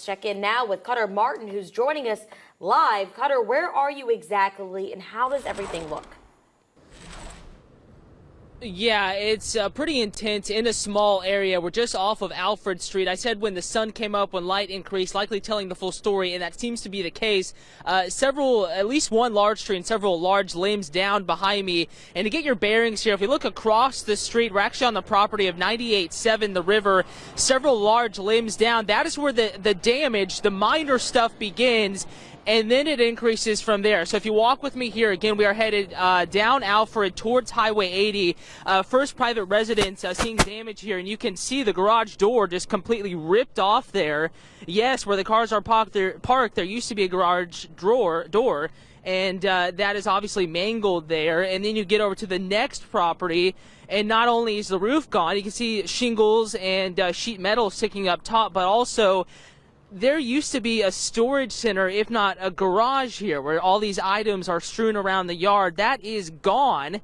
Let's check in now with Cutter Martin, who's joining us live. Cutter, where are you exactly and how does everything look? Yeah, it's pretty intense in a small area. We're just off of Alfred Street. I said when the sun came up, when light increased, likely telling the full story, and that seems to be the case. At least one large tree and several large limbs down behind me. And to get your bearings here, if we look across the street, we're actually on the property of 98.7 The River. Several large limbs down. That is where the damage, the minor stuff begins. And then it increases from there. So if you walk with me here, again, we are headed down Alfred towards Highway 80. First private residence seeing damage here, and you can see the garage door just completely ripped off there. Yes, where the cars are parked, there used to be a garage door, and that is obviously mangled there. And then you get over to the next property, and not only is the roof gone, you can see shingles and sheet metal sticking up top, but also there used to be a storage center, if not a garage here, where all these items are strewn around the yard. That is gone.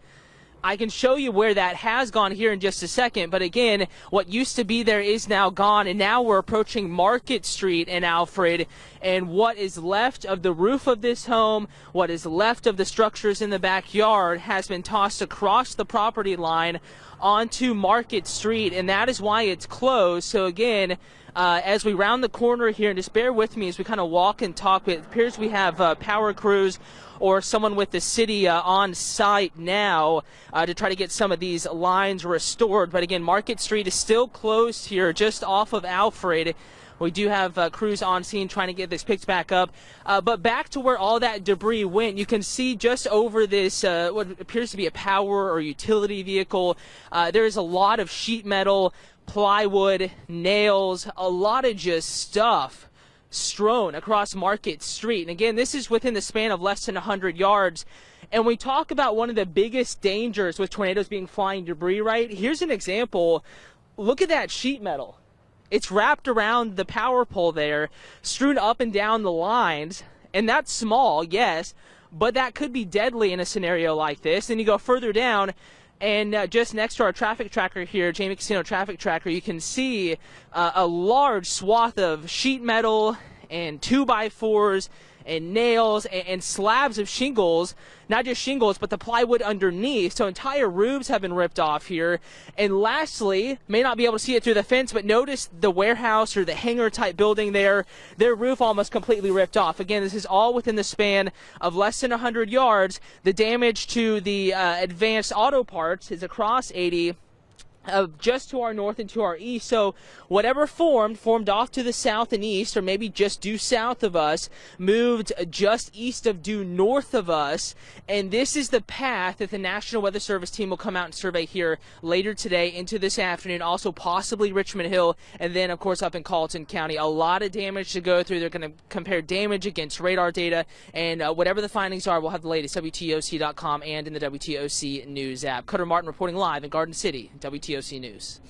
I can show you where that has gone here in just a second, but again, what used to be there is now gone, and now we're approaching Market Street in Alfred, and what is left of the roof of this home, what is left of the structures in the backyard has been tossed across the property line onto Market Street, and that is why it's closed. So again, as we round the corner here, and just bear with me as we kind of walk and talk, it appears we have power crews or someone with the city on site now to try to get some of these lines restored. But again, Market Street is still closed here just off of Alfred. We do have crews on scene trying to get this picked back up. But back to where all that debris went, you can see just over this what appears to be a power or utility vehicle, there is a lot of sheet metal, plywood, nails, a lot of just stuff strewn across Market Street. And again, this is within the span of less than 100 yards. And we talk about one of the biggest dangers with tornadoes being flying debris, right? Here's an example. Look at that sheet metal. It's wrapped around the power pole there, strewn up and down the lines. And that's small, yes, but that could be deadly in a scenario like this. And you go further down, and just next to our traffic tracker here, Jamie Casino traffic tracker, you can see a large swath of sheet metal and 2x4s and nails and slabs of shingles, not just shingles, but the plywood underneath. So entire roofs have been ripped off here. And lastly, may not be able to see it through the fence, but notice the warehouse or the hangar type building there, their roof almost completely ripped off. Again, this is all within the span of less than 100 yards. The damage to the advanced auto parts is across 80. Just to our north and to our east. So whatever formed off to the south and east, or maybe just due south of us, moved just east of due north of us. And this is the path that the National Weather Service team will come out and survey here later today into this afternoon, also possibly Richmond Hill, and then of course up in Carlton County. A lot of damage to go through. They're going to compare damage against radar data, and whatever the findings are, we'll have the latest WTOC.com and in the WTOC News app. Cutter Martin reporting live in Garden City, WTOC News.